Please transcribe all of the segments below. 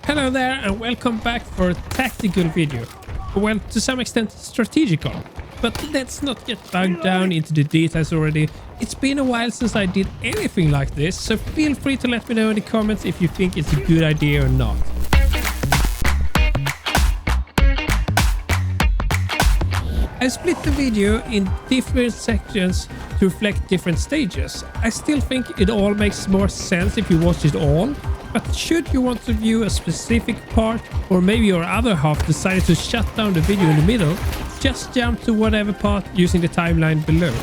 Hello there and welcome back for a tactical video. Well, to some extent strategical. But let's not get bogged down into the details already. It's been a while since I did anything like this, so feel free to let me know in the comments if you think it's a good idea or not. I split the video in different sections to reflect different stages. I still think it all makes more sense if you watch it all, but should you want to view a specific part, or maybe your other half decided to shut down the video in the middle, just jump to whatever part using the timeline below.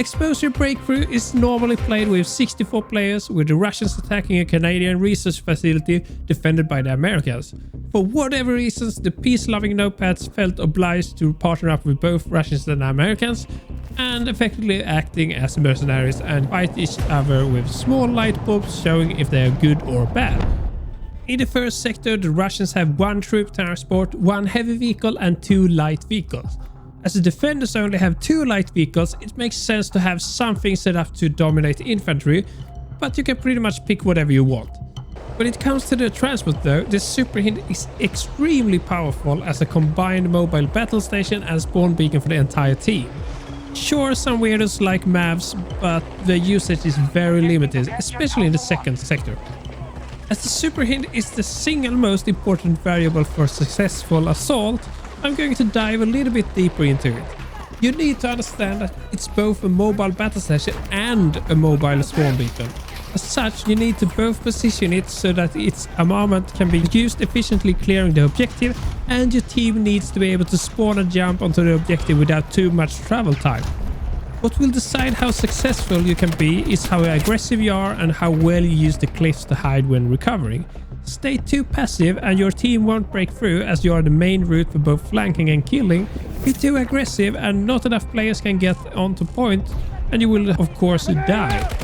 Exposure Breakthrough is normally played with 64 players, with the Russians attacking a Canadian research facility defended by the Americans. For whatever reasons, the peace-loving notepads felt obliged to partner up with both Russians and Americans, and effectively acting as mercenaries and fight each other with small light bulbs showing if they are good or bad. In the first sector, the Russians have 1 troop transport, 1 heavy vehicle and 2 light vehicles. As the defenders only have 2 light vehicles, it makes sense to have something set up to dominate infantry, but you can pretty much pick whatever you want. When it comes to the transport though, the Super Hind is extremely powerful as a combined mobile battle station and spawn beacon for the entire team. Sure, some weirdos like Mavs, but the usage is very limited, especially in the second sector. As the Super Hind is the single most important variable for successful assault, I'm going to dive a little bit deeper into it. You need to understand that it's both a mobile battle station and a mobile spawn beacon. As such, you need to both position it so that its armament can be used efficiently clearing the objective, and your team needs to be able to spawn and jump onto the objective without too much travel time. What will decide how successful you can be is how aggressive you are and how well you use the cliffs to hide when recovering. Stay too passive and your team won't break through, as you are the main route for both flanking and killing. Be too aggressive and not enough players can get onto point, and you will of course die.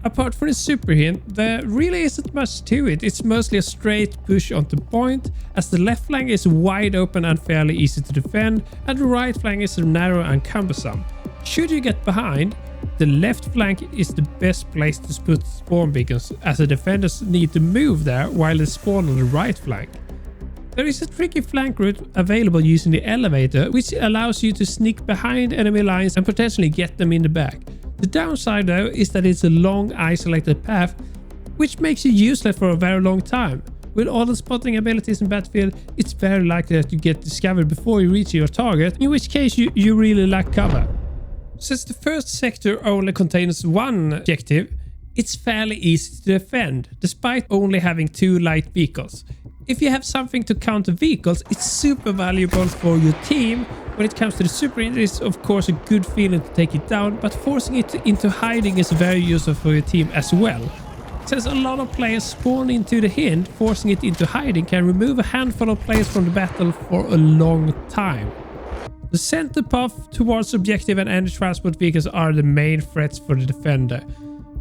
Apart from the Super Hind, there really isn't much to it. It's mostly a straight push onto point, as the left flank is wide open and fairly easy to defend, and the right flank is narrow and cumbersome. Should you get behind, the left flank is the best place to put spawn beacons, as the defenders need to move there while they spawn on the right flank. There is a tricky flank route available using the elevator, which allows you to sneak behind enemy lines and potentially get them in the back. The downside though is that it's a long isolated path, which makes you useless for a very long time. With all the spotting abilities in Battlefield, it's very likely that you get discovered before you reach your target, in which case you really lack cover. Since the first sector only contains 1 objective, it's fairly easy to defend, despite only having 2 light vehicles. If you have something to counter vehicles, it's super valuable for your team. When it comes to the Super Hind, it's of course a good feeling to take it down, but forcing it into hiding is very useful for your team as well. Since a lot of players spawn into the Hind, forcing it into hiding can remove a handful of players from the battle for a long time. The center path towards objective and any transport vehicles are the main threats for the defender.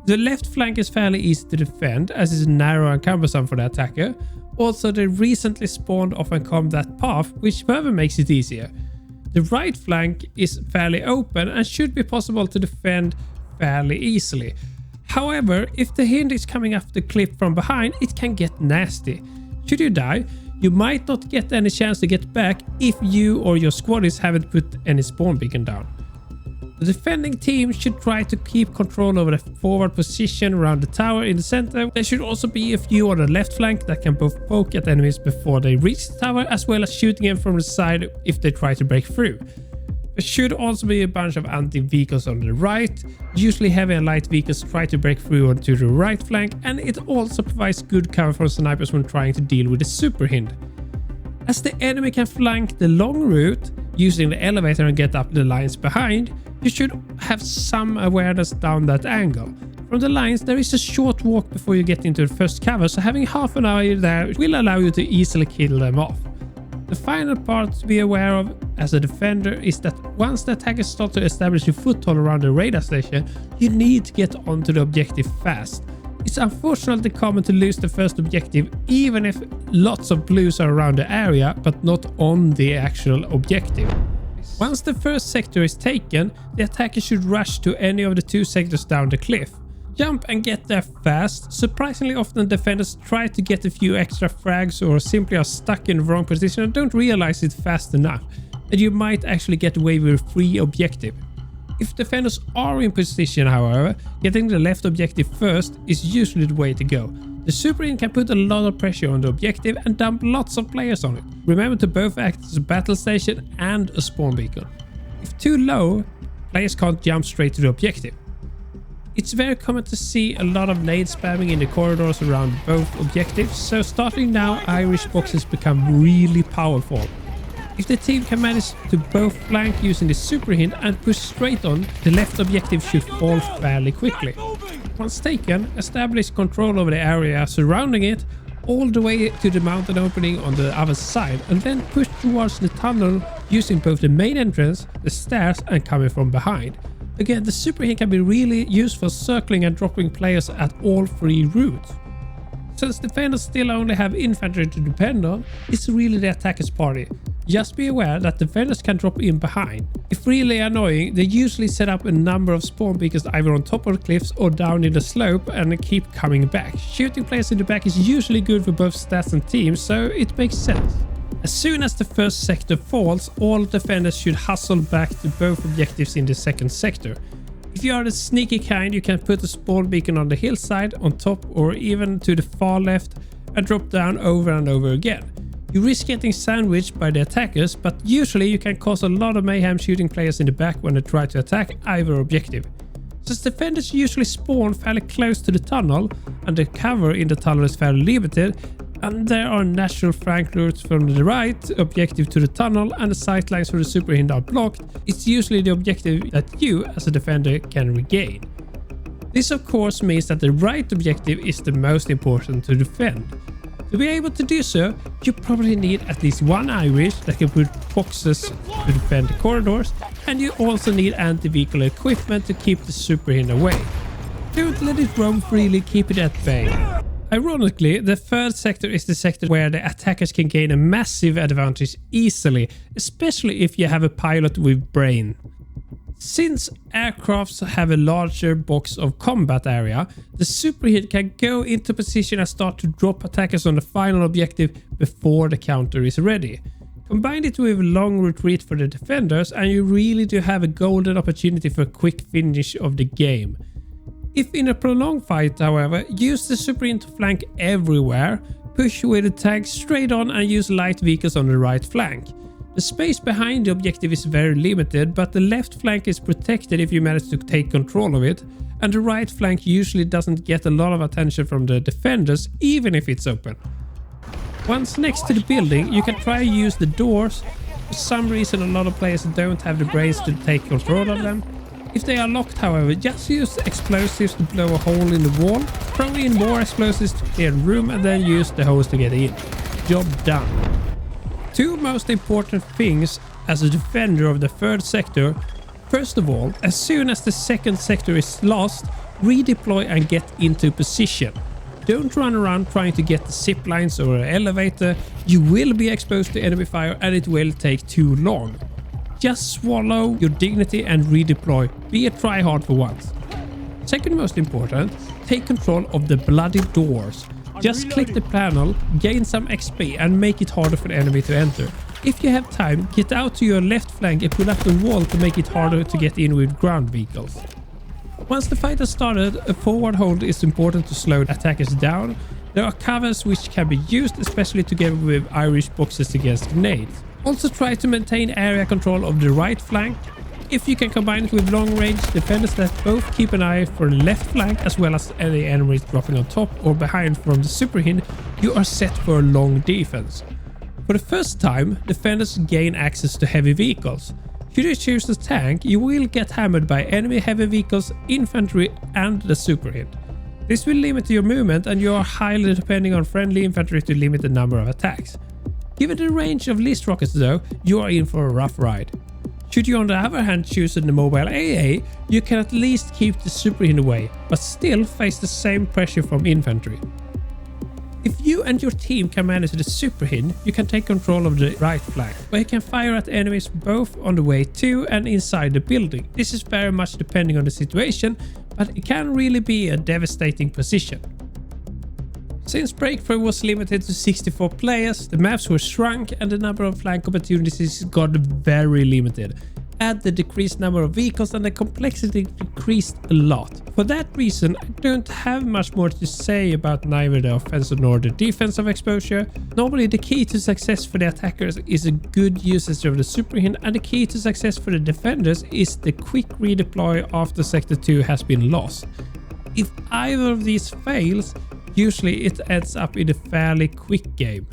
The left flank is fairly easy to defend, as it's narrow and cumbersome for the attacker. Also, the recently spawned often come that path, which further makes it easier. The right flank is fairly open and should be possible to defend fairly easily. However, if the Hind is coming up the cliff from behind, it can get nasty. Should you die, you might not get any chance to get back if you or your squaddies haven't put any spawn beacon down. The defending team should try to keep control over the forward position around the tower in the center. There should also be a few on the left flank that can both poke at enemies before they reach the tower, as well as shooting them from the side if they try to break through. There should also be a bunch of anti-vehicles on the right. Usually heavy and light vehicles try to break through onto the right flank, and it also provides good cover for snipers when trying to deal with the Super Hind. As the enemy can flank the long route using the elevator and get up the lines behind, you should have some awareness down that angle. From the lines, there is a short walk before you get into the first cover, so having half an hour there will allow you to easily kill them off. The final part to be aware of as a defender is that once the attackers start to establish a foothold around the radar station, you need to get onto the objective fast. It's unfortunately common to lose the first objective, even if lots of blues are around the area, but not on the actual objective. Once the first sector is taken, the attacker should rush to any of the 2 sectors down the cliff. Jump and get there fast. Surprisingly often defenders try to get a few extra frags or simply are stuck in the wrong position and don't realize it fast enough, and you might actually get away with a free objective. If defenders are in position, however, getting the left objective first is usually the way to go. The super hint can put a lot of pressure on the objective and dump lots of players on it. Remember to both act as a battle station and a spawn beacon. If too low, players can't jump straight to the objective. It's very common to see a lot of nade spamming in the corridors around both objectives, so starting now Irish boxes become really powerful. If the team can manage to both flank using the super hint and push straight on, the left objective should fall fairly quickly. Once taken, establish control over the area surrounding it all the way to the mountain opening on the other side, and then push towards the tunnel using both the main entrance, the stairs, and coming from behind. Again, the super hint can be really useful circling and dropping players at all three routes. Since defenders still only have infantry to depend on, it's really the attacker's party. Just be aware that defenders can drop in behind. If really annoying, they usually set up a number of spawn beacons either on top of the cliffs or down in the slope and keep coming back. Shooting players in the back is usually good for both stats and teams, so it makes sense. As soon as the first sector falls, all defenders should hustle back to both objectives in the second sector. If you are the sneaky kind, you can put a spawn beacon on the hillside, on top, or even to the far left and drop down over and over again. You risk getting sandwiched by the attackers, but usually you can cause a lot of mayhem shooting players in the back when they try to attack either objective. Since defenders usually spawn fairly close to the tunnel and the cover in the tunnel is fairly limited, and there are natural flank routes from the right objective to the tunnel and the sightlines for the super hint are blocked, it's usually the objective that you as a defender can regain. This of course means that the right objective is the most important to defend. To be able to do so, you probably need at least one Irish that can put boxes to defend the corridors, and you also need anti-vehicle equipment to keep the super hint away. Don't let it roam freely, keep it at bay. Ironically, the third sector is the sector where the attackers can gain a massive advantage easily, especially if you have a pilot with brain. Since aircrafts have a larger box of combat area, the super hint can go into position and start to drop attackers on the final objective before the counter is ready. Combine it with a long retreat for the defenders and you really do have a golden opportunity for a quick finish of the game. If in a prolonged fight, however, use the super hint to flank everywhere, push with the tank straight on and use light vehicles on the right flank. The space behind the objective is very limited, but the left flank is protected if you manage to take control of it, and the right flank usually doesn't get a lot of attention from the defenders even if it's open. Once next to the building, you can try to use the doors. For some reason a lot of players don't have the brains to take control of them. If they are locked, however, just use explosives to blow a hole in the wall, throw in more explosives to clear the room and then use the hose to get in. Job done. Two most important things as a defender of the third sector. First of all, as soon as the second sector is lost, redeploy and get into position. Don't run around trying to get the zip lines or an elevator. You will be exposed to enemy fire and it will take too long. Just swallow your dignity and redeploy. Be a tryhard for once. Second most important, take control of the bloody doors. Just click the panel, gain some XP and make it harder for the enemy to enter. If you have time, get out to your left flank and pull up the wall to make it harder to get in with ground vehicles. Once the fight has started, a forward hold is important to slow attackers down. There are covers which can be used, especially together with Irish boxes against grenades. Also try to maintain area control of the right flank. If you can combine it with long range defenders that both keep an eye for the left flank as well as any enemies dropping on top or behind from the super hint, you are set for a long defense. For the first time, defenders gain access to heavy vehicles. Should you choose the tank, you will get hammered by enemy heavy vehicles, infantry and the super hint. This will limit your movement and you are highly depending on friendly infantry to limit the number of attacks. Given the range of list rockets though, you are in for a rough ride. Should you on the other hand choose the mobile AA, you can at least keep the super hint away, but still face the same pressure from infantry. If you and your team can manage the super hint, you can take control of the right flank, where you can fire at enemies both on the way to and inside the building. This is very much depending on the situation, but it can really be a devastating position. Since Breakthrough was limited to 64 players, the maps were shrunk and the number of flank opportunities got very limited. Add the decreased number of vehicles and the complexity decreased a lot. For that reason, I don't have much more to say about neither the offensive nor the defensive exposure. Normally the key to success for the attackers is a good usage of the super hint, and the key to success for the defenders is the quick redeploy after Sector 2 has been lost. If either of these fails, usually it ends up in a fairly quick game.